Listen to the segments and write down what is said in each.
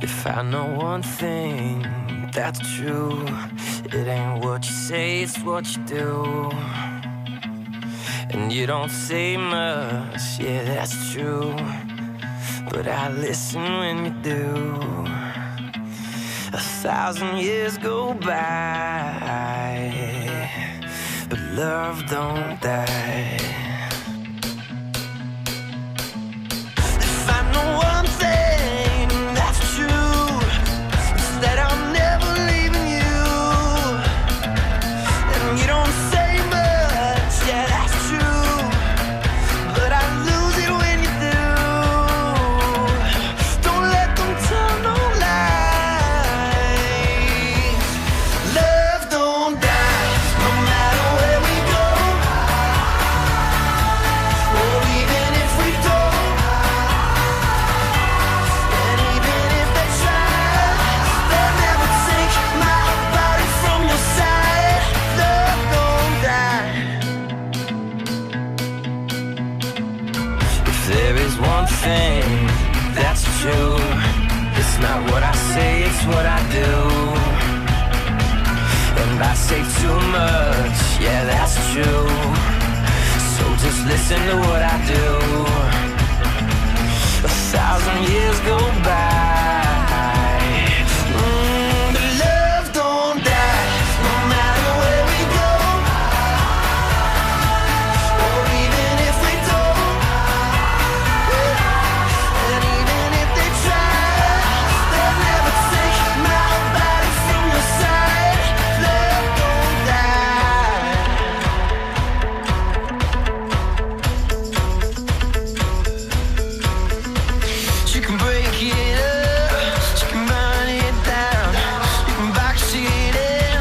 If I know one thing that's true, it ain't what you say, it's what you do. And you don't say much, yeah, that's true, but I listen when you do. 1,000 years go by, but love don't die. If I know one thing that's true, it's that I'm never leaving you. And you don't say much, yeah, that's true, but I lose it when you do. Don't let them tell no lies. Love don't die, no matter where we go, or even if we don't. And even if they try, they'll never take my body from your side. Love don't die. If there is one thing that's true, it's not what I say, it's what I do. And I say too much, yeah, that's true, so just listen to what I do. 1,000 years go by, but love don't die, no matter where we go, or even if we don't. And even if they try, they'll never take my body from your side. Love don't die. She can break it up, she can burn it down, you can backseat it,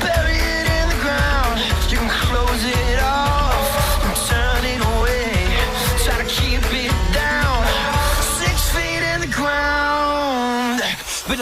bury it in the ground, you can close it off and turn it away, try to keep it down, 6 feet in the ground, but